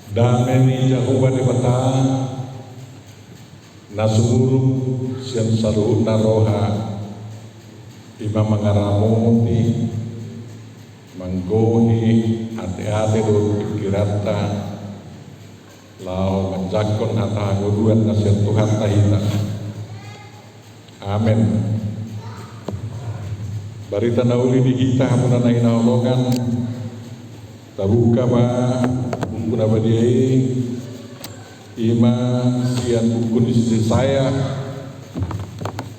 Dameni Jehovah Debata nasumuru sian saru naroha ima mangaramuti manggohi ate-ate do kirata lao menjakon hata nguruan nasihat Tuhan tahita. Amin. Barita nauli di kita hamuna na inaologan tabuka ba buku nabadiai ima sian buku di sisi saya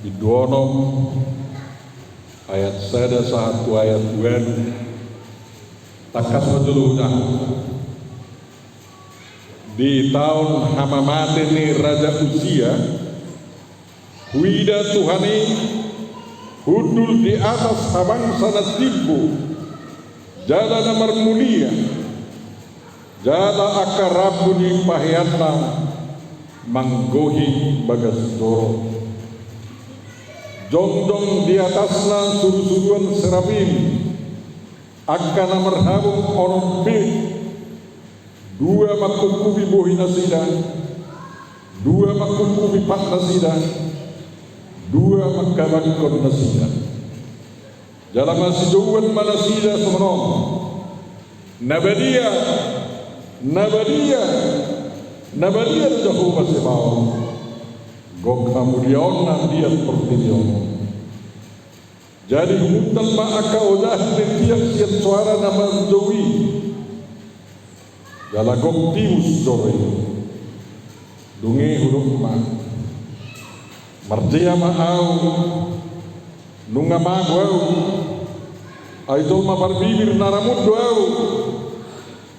di Duonom ayat sada satu ayat 2 takas majuluhnya di tahun hamamate ni Raja Uzia huida Tuhani hudul di atas habang sana timbu jala namar mulia jala akarabu di pahyana manggohi bagas doro jongdong di atasna suru-suruan serabim akan namar habung onompe dua makukubi bohi nasida dua makukubi pat nasida dua makabakon nasida dalam masih jauhan manasida semua nabadia jauh masih mau gok kemudian nanti seperti dia jadi hutan maka udah tiap siap suara nama jawi dalam gok tius dore dungi huruf ma marjia mau nunga magwau aitol ma berbibir naramut doau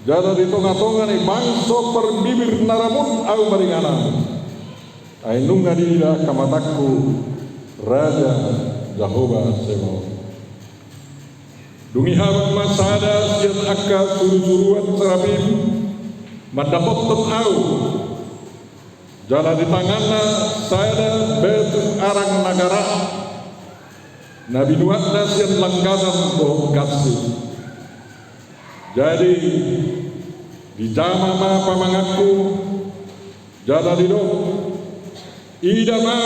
jada di tonga-tonga ni bangso berbibir naramut au maringana ai nunga dira kamataku Raja Jehovah Semo dungi habang masada sian akka suru-suruan serabim mendapatkan au jala di tanganna saya betul arang negara Nabi Nuh nasian langganan bohong kasih. Jadi di jamama pamangaku jala di do idama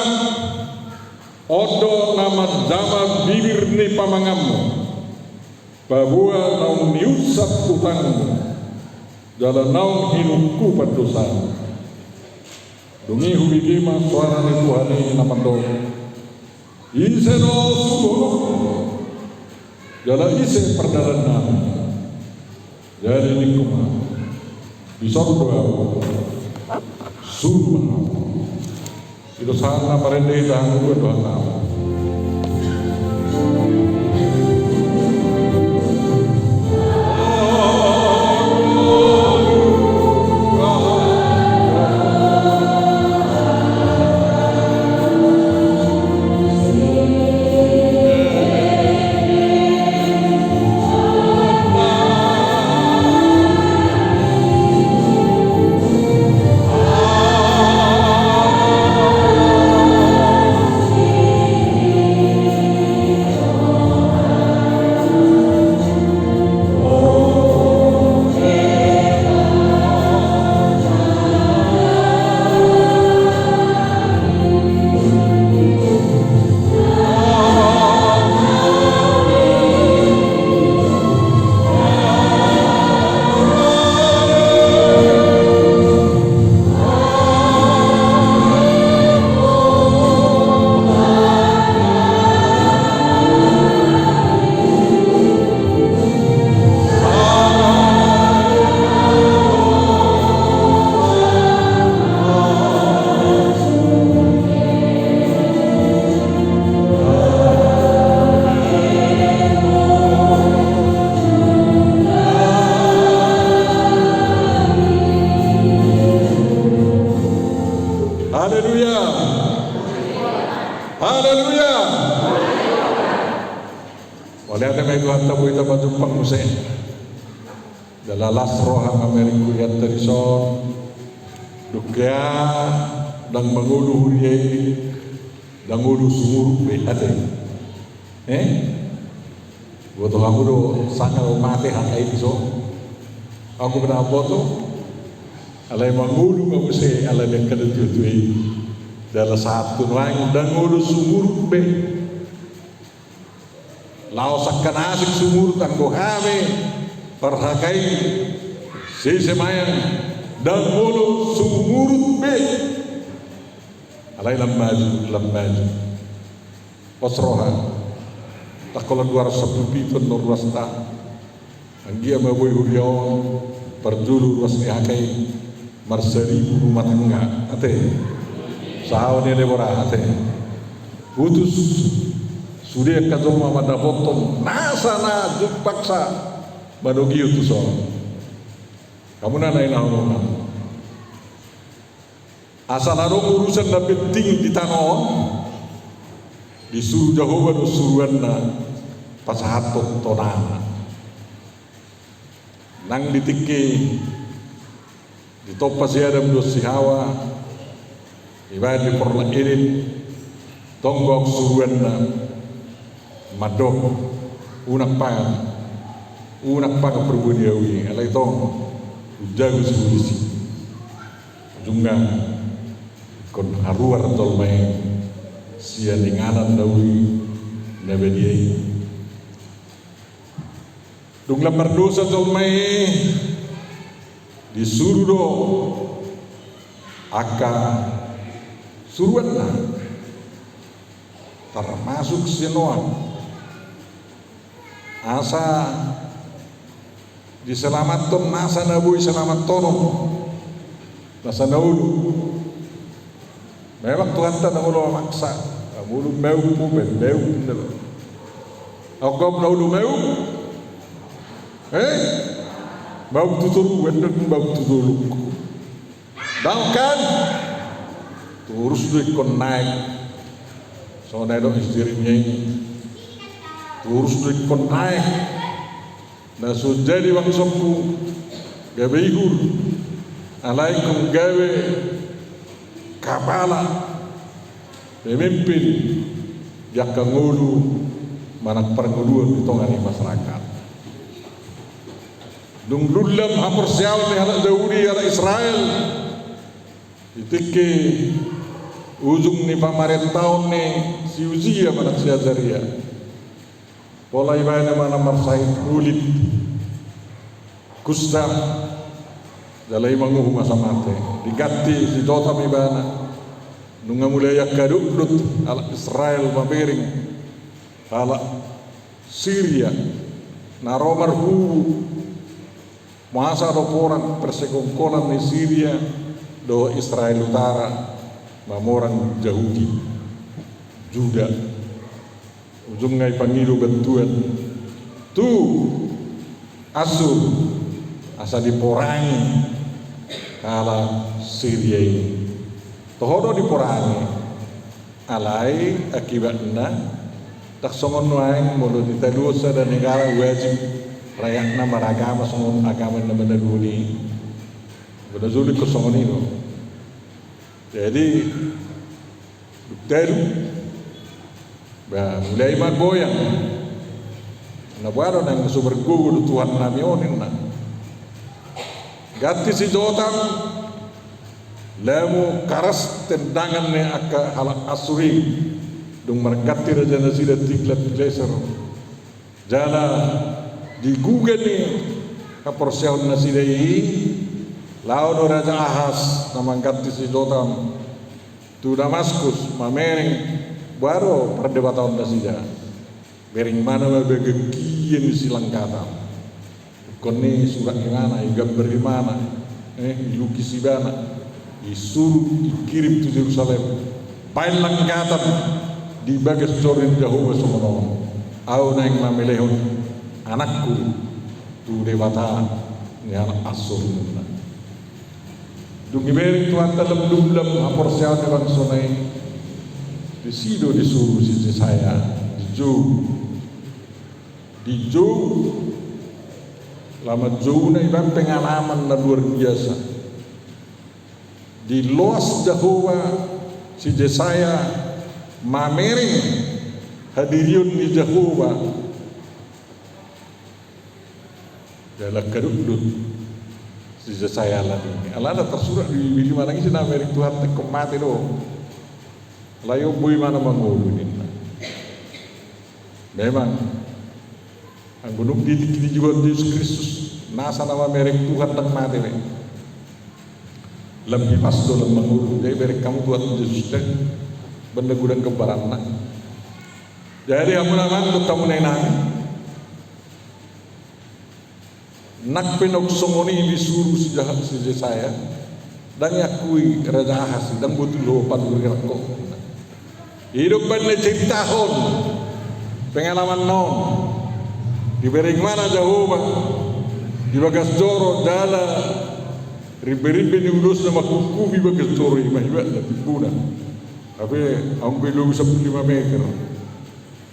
odo nama jama bibir ni pamangamu bahwa naung niusap utangmu jala naung hinungku pendosa dungi hubigima suara ni Tuhan ni namando ise no subuh jala ise perdaran jadi nikuma bisok doa suruh itu sana parende dah doa nama Dalalas rohang Ameriku yang terison dukya dan mengulu huriai dan ngulu sumur ada buat aku do sangat mati hak itu so aku pernah foto alai mangulu mabuse alai yang kada tuai dalam satu nuang dangulu sumur be lao sakkan asik sumur tanggo hame perhakai si semayang dangulu sumur be alai lamaju pasroha takola 210 piton norwasta anggia maboy huriawan perjulu ruas hakai marseribu rumah tangga ate sahawan ini bora ate putus sudah kazoma mada potong nasa na jupaksa badogi utus kamu nana ina orang asal arong urusan na penting di tanon disuruh Jehovah suruhan na pasahatot tonana nang ditiki ditopas ya adam dos sihawa ibarat di porla irin tonggok suruhan na madok unak paga perbuniawi alai tong ujagu sibulisi junga kon haruar tolmai sia ninganan dawi nabediai dung lamar dosa tolmai disuruh do aka suruhan na termasuk sinoan asa diselamatkan nasa nabui selamat tonon nasa naulu memang Tuhan tak naulu maksa naulu meu pu meu bener aku naulu meu mau tuturu bener mau tuturu dangkan terus dikon naik so naik dong istrinya terus dikon naik na jadi wang sopu gawe igur alaikum gawe kapala pemimpin yang kangulu manak pernguluan di tongani masyarakat dung lulam hampir sial ni anak Daudi anak Israel itike ujung ni pamarentahun ni si Uzia manak si Azaria pola ibadah mana marsai kulit Gustav dalai manguh masa mate diganti si Jotham ibana nunga mulai kadudut ala Israel mabering ala Syria naromar hu masa do orang persekongkolan di Syria do Israel utara mamorang Yahudi Juda ujung ngai pangilu bantuan tu asu asa diporangi kala Syria ini tohodo diporangi alai akibatnya tak songon waeng mulu ditalusa dan negara wajib rakyatna maragama songon agama na manaluni benar-benar kosongon ini jadi dukteru mulai magboyang nabaro nang sumber gugu Tuhan namionin na gati si Jotham lemu karas tendangan ne aka halak asuri dung margati raja nasida tiklat kleser jana digugat ni kaporsiaw nasida lao do raja Ahas namangkati si Jotham tu Damaskus mamering baru perdebatan nasida bering mana mabegekian silang kata koni surat mana gambar di mana dilukis di mana disuruh dikirim ke Yerusalem pailang kata di bagas corin Jehovah semono au naik mamelehon anakku tu dewata ni anak asur dungi bering tuan dalam dumlam apor siapa kan sonai di sido disuruh sisi saya di Jo lama Jo na ibang pengalaman na luar biasa di loas Jehovah si Jesaya mamering hadirion ni Jehovah dalam kadudut sisa saya lagi alana tersurat di bili mana ngisi na Amerik Tuhan te mati do layo bui mana mangulu nina memang ang gunung di juga Yesus Kristus nasa nama Amerik Tuhan tak mati we lebih pas do lam mangulu jadi Amerik kamu Tuhan Yesus te benda gudang kebaran na jadi amun aman tamu nenang nak penok somoni disuruh sejahat saja saya dan yakui raja Ahas dan butuh lopan bergerakko hidup pada cerita tahun pengalaman non di bering mana jauh di bagas joro dala ribe-ribe diurus nama kuku di bagas joro ima tapi puna tapi aku belum 5 meter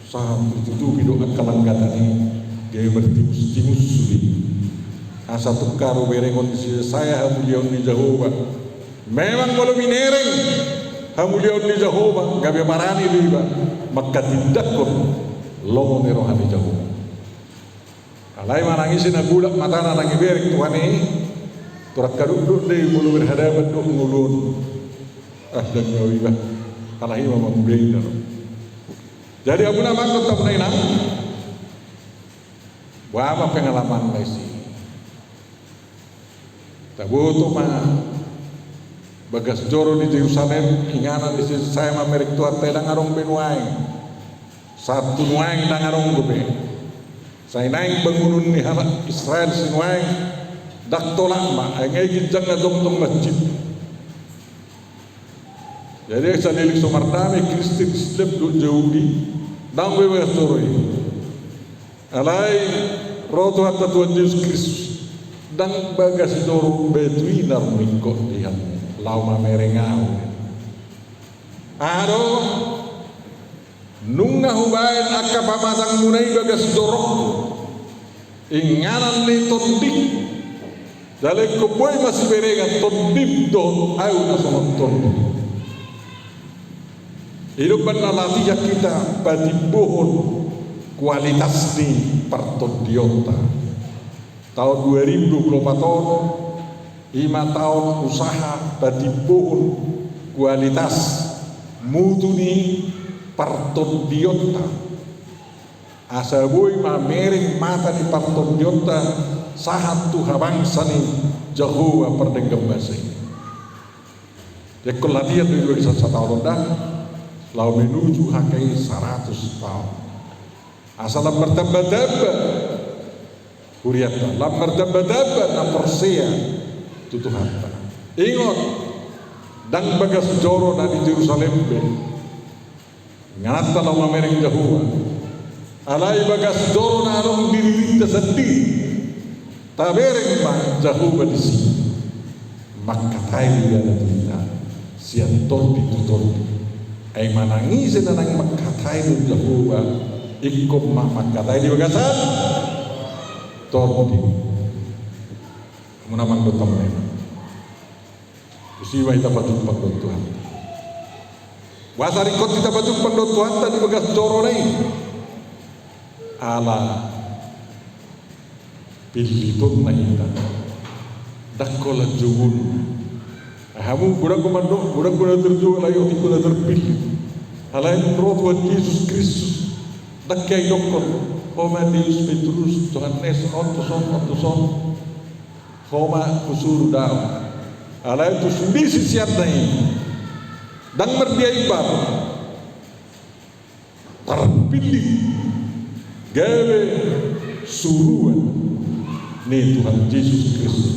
saham tertutup hidup akalan kata ini dia bertimus-timus sulit asa tukaro berengon saya hamulion ni Jehovah memang belum minereng hamulion ni Jehovah gabe marani riba maka tidak kok lo ni rohani Jehovah alai manangisi na gulak matana nang iberek tuane turak kaduduk deh mulu berhadapan duk ngulun dan nyawiba kalahi mamang bener jadi abu nama tetap nainang wama pengalaman laisi tabuto mah bagas joro di Yerusalem ingana di sisi saya Amerik Tuhan tedang arong benuaing satu nuaing dang arong gobe saya naing bangunan ni halak Israel sinuaing dak tolak ma ngay ginjang na dong masjid jadi sa nilik sumardami Kristen Islam do Yahudi dang bagas joro alay roto hatta Tuhan Yesus Kristus dan bagas joro betui narmiko lihat lauma merengau aro nunga hubain akka pamatang munai bagas joro inganan ni tondik dalek ko boy masih berengan tondik do ayo na somon tondik hidupan latih kita batibohon kualitas ni partodiota tahun 2024 tahun 5 tahun usaha batibohon kualitas mutu ni partodiota asa boy mamering mata di partodiota sahat tu habangsa ni Jehovah perdenggam basa dekol latihan di 1 tahun dah lau menuju hakai 100 tahun asal bertambah-tambah huriata lam bertambah-tambah na persea tutuhanta ingot dan bagas joro na di Jerusalem be nganata lau mamereng Jehovah alai bagas joro na arong diririnta sedih tabereng ma Jehovah di sini maka tayo dia na kita siyan tordi tutordi ay manangisin na nang magkatay ng Jehovah ikom magkatay di bagasan tordi muna man dotong na usiwa ita patumpang do Tuhan wasarikot ita patumpang do Tuhan tadi bagas joro na ala piliton na ita dakola jugun hamu kurang komando kurang terjual layo ti kurang terpilih halain roh Tuhan Yesus Kristus dakai dokon Homa Deus Petrus Tuhan Nes otoson Homa kusuru daw halain tu sundisi siat nai dang merdiaibar terpilih gawe suruhan ni Tuhan Yesus Kristus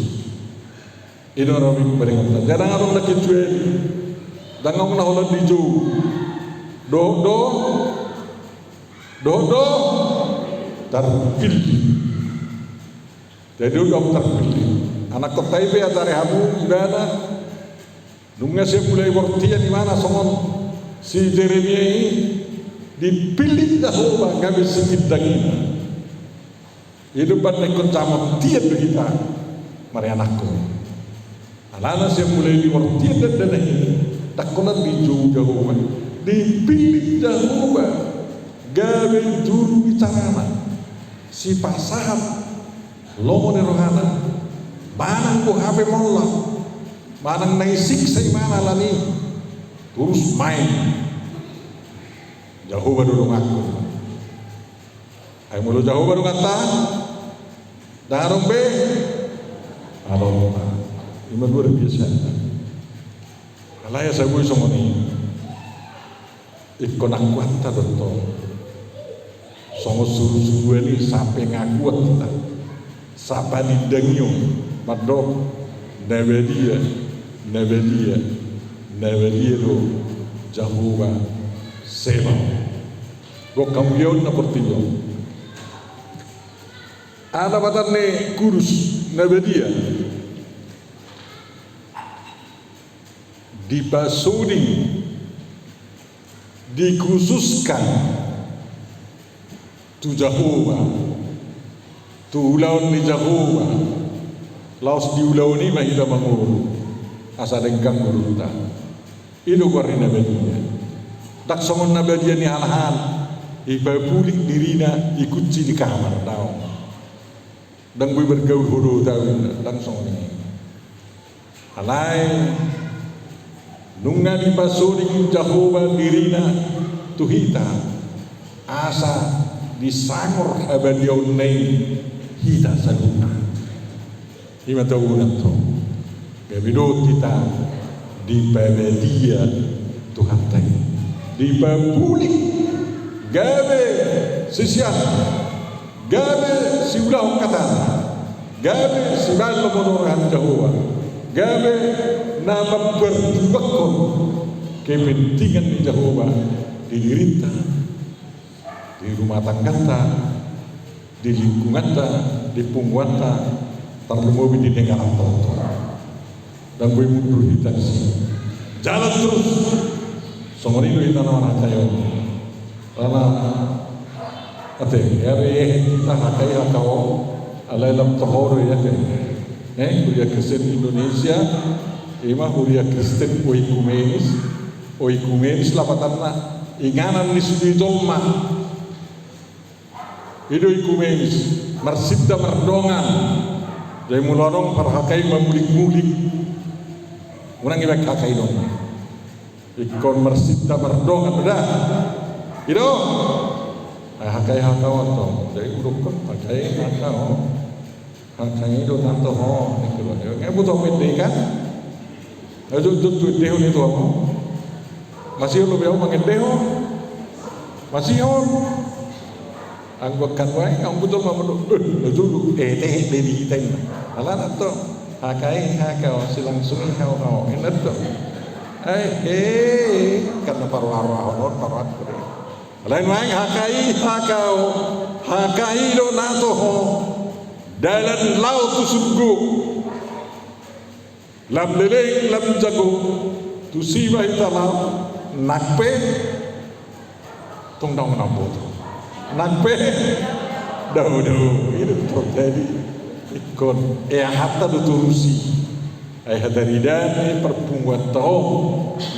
ino rami peringatan jarang arong nakicueli dangong naholan dijo do terpilih jadi udah terpilih anak kotai be atare hamu ibana nungga saya mulai wortian di mana somon si Jeremia ini dipilih Jehovah gabe sikit daging hidupan ikut camot tiap kita mari anakku alana saya mulai diwortian dan ini takonan di Jehovah dipilih Jehovah gawe juru bicarana si pasahat lomone rohana manang ko hape molla, manang naisik sa imana lani, terus main. Jehovah dulu ngaku. Ay mulu Jehovah dulu kata, darong be, alon ta, ima luar biasa. Alaya saya boleh somoni, ikon aku anta betul. Songo suru-suru ini sampai ngakuat kita. Sapa di dengyo, madok, nevedia lo Jehovah Seba. Go kambion na portinyo. Ada batar ne kurus nevedia. Dipasuding, dikhususkan tu Jehovah, tu ulaun ni Jehovah, laos di ulaun ni mahida manguru, asa dengkang guruta, inu kuarin nabedia, dak songon nabedia ni hal-hal, ipapulik dirina ikuci di kamar tau, dang bui bergaul huru tau, dang songon ni, halai, nunga di pasuring Jehovah dirina tuhita, asa disangor abadiau nei hita saguna ima tahunan to gabido kita di pabedia Tuhan tadi di papulik gabe sisian gabe si ulah kata gabe si balo monoran Jehovah gabe nama berjuangkan kepentingan di Jehovah di dirita di rumah tangga ta, di lingkungan ta, di pungguan ta, terlebih di negara ta, dan gue mundur di taksi, jalan terus, somori gue tanah mana kayo, karena, ate, kita hakai hakau, alai lam tohoro ya te, kuliah Kristen Indonesia, ima kuliah Kristen oikumenis lapatanna, inganan ni sudi tolma. Hidup ikumenis, marsida merdongan, jadi mulorong perhakai memulik-mulik, orang ibak hakai dong, ikon marsida merdongan dah, hidup, hakai hakau atau, jadi urukkan hakai hakau, hakai itu nanti ho, ini butuh pendidikan, itu deho itu apa? Masih lo biar makin deho, masih on. Anggokan wae ang betul mamadu dulu teh dedi kita ini ala nato hakai hakau silang sungi hau enak to karena paru honor paruat kore lain wae hakau hakai do nato ho dalan laut surgu lam leleng lam jago tu siwa itala nakpe tong dong nambo nampe dahu itu terjadi ikon hatta turusi hadarida perpungguan tahu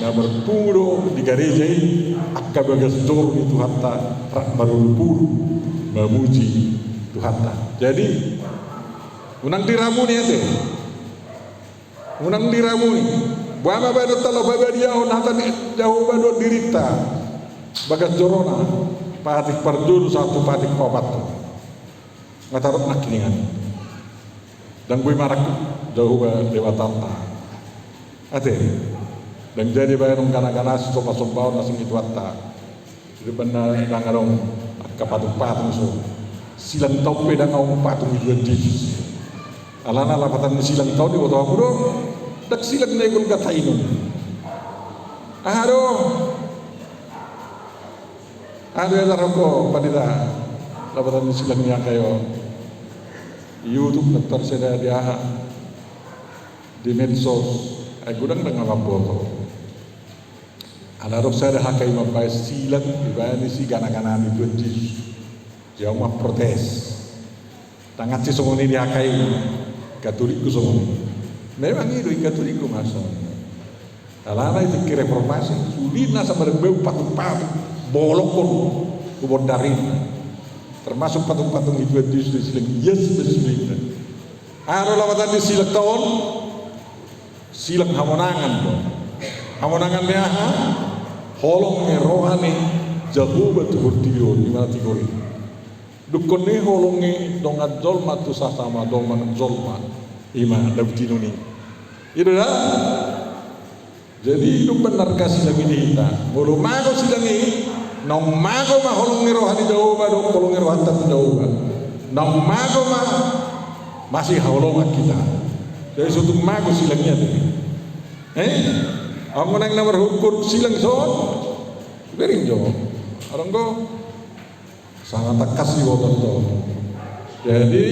na berpuro di gereja akka bagas dor itu hatta barulpur memuji Tuhan. Jadi unang diramu nih ate unang diramu nih buama bado talo babadia hatta jauh bado dirita bagas jorona patik perdul satu patik obat ngatarut nakiningan dan gue marak jauh dewa tanta ate dan jadi bayarong kana-kana sopa-sopa nasing itu atta di benar dangarong kapatung-patung so silang tau pedang ngau patung itu di alana lapatan silang tau di oto aku dong dak silang negul kata ini ada yang rokok pada lapatan silangnya kayo YouTube dokter saya dia di medsos gudang dengan lampu ada rok saya hakai mampai silang ibadah si gana-gana itu jauh mah protes tangan si semua ini dihakai Katolikku semua memang itu Katolikku masuk alana itu reformasi sulit nasa berbau patung-patung bolong pun kubon daring termasuk patung-patung itu di silang yes besulita Aro lawatan di silak tahun, silak hamonangan dong. Hamonangan dia holong rohani jago betul bertiyo di mana tigori. Dukun ni holongi dong adol matu sama dong man zolma ima dabtino ni. Itu dah. Jadi itu benar kasih lagi kita. Mulu mago silang ini, nong mago mah holongi rohani jauh dong holongi rohani tak jauh. Nong mago mah masih holongan kita. Jadi suatu mago silangnya tu. Aku nang nomor hukum silang son, bering jo. Orang go sangat tak kasih waktu tu. Jadi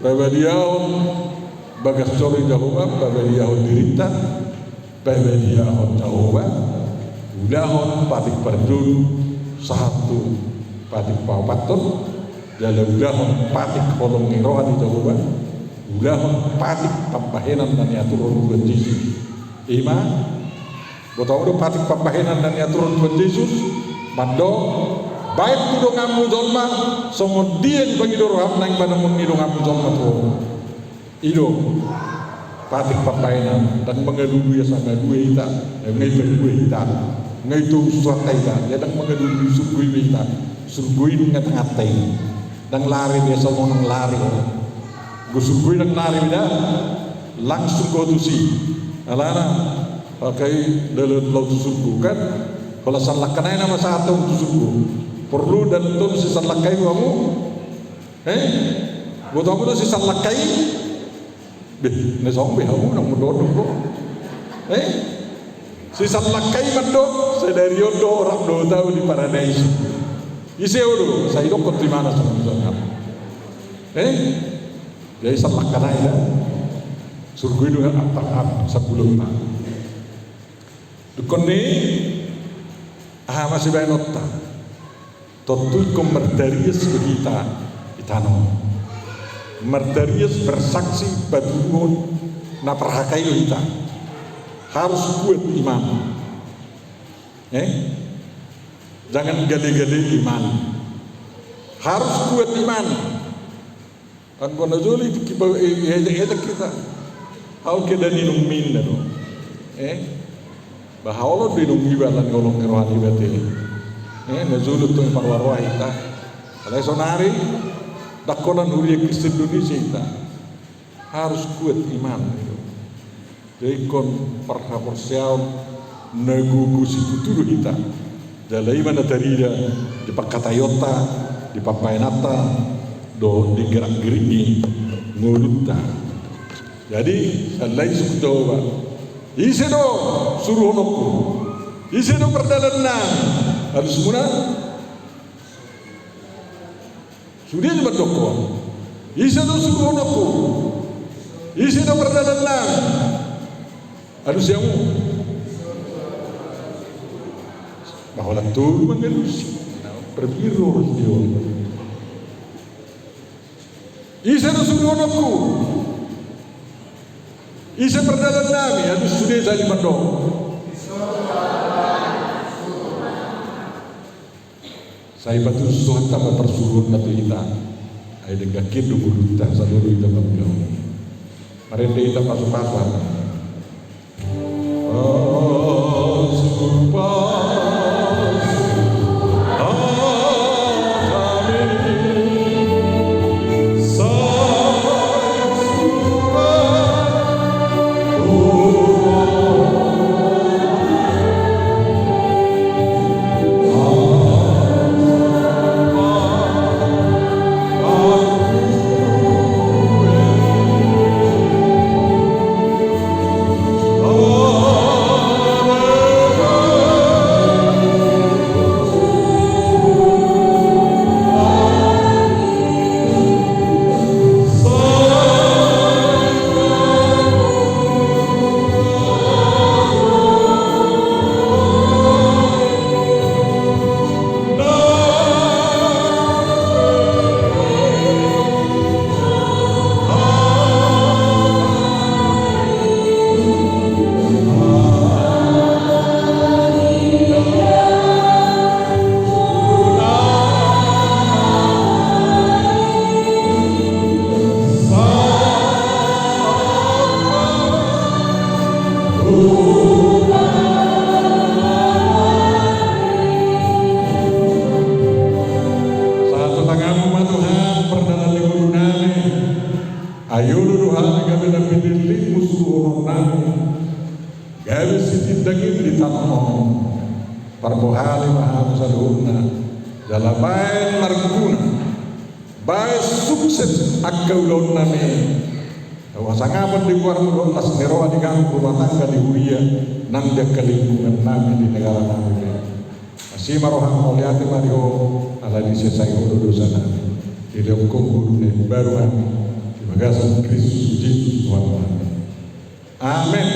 babadiau bagas cori jauhan, babadiau dirita, babadiau jauhan, ulahon patik perdun satu patik pawaton, jalan ulahon patik kolong rohan jauhan, ulahon patik pambahenan dan aturun buat Yesus. Ima, botol udah patik pambahenan dan aturun buat Yesus, mando. Baik tu dong amu dolma, semua dia dibagi dorang naik pada muni dong amu dolma tu. Ido, patik pambahenan dan mengadui sama dua kita, ngai berdua kita, ngai tu surat kita, ya dan mengadui surgui kita, surgui dengan ngatai, dan lari dia semua nang lari, gue surgui nang lari dia, langsung kau tu si, alana pakai dalam laut surgu kan, kalau salah kenai nama satu surgu. Perlu dan tuh si salakai kamu, buat kamu tuh si salakai, nesong kamu nang mendorong kok, si salakai mendorong, sedari yodo orang do tahu di paradise, isi yodo, saya itu kau mana sama, jadi salakan aja, surga itu apa sebelum tak, dukun ni, masih banyak nota. Tentu merdarius kita itano merdarius bersaksi badungun na perhakai kita harus kuat iman jangan gade-gade iman harus kuat iman kan kono joli kita hal kita ninung min dano bahwa dinung ibalan ngolong rohani bate nazulut tu parwarwah kita. Kalau sonari, dakonan uriya Kristen Indonesia kita harus kuat iman. Jadi kon perhaporsial negugus itu tuh kita. Jalai mana dari dia di pakatayota, di papainata, do di gerak-geriki nguluta. Jadi salai sukudoba. Isi do suruh nokku. Isi do perdalanna. Harus muna sudah cepat dokon isi itu suruh aku isi itu perjalanan harus yang bahwa itu mengelus berbiru dia isi itu suruh aku isi perjalanan harus sudah jadi mandok saya batu sesuatu apa persuruhan atau kita ada gakin dulu kita seluruh kita beliau mereka kita pasuk-pasuk Ayo doa kami na pinili musuh nami. Gawe sitindagin di tanah. Parbohali mahal saluhna. Jalabain marguna. Baik sukses akaulon nami. Wasangapan di luar mulut las neroa di kampung rumah tangga di Huria nang dia kelingkungan nami di negara nami. Masih maroham oliati mario ala di sesai dosa nami. Di dalam kongkong baru kami. Terima kasih Kristus Yesus Tuhan kami. Amin.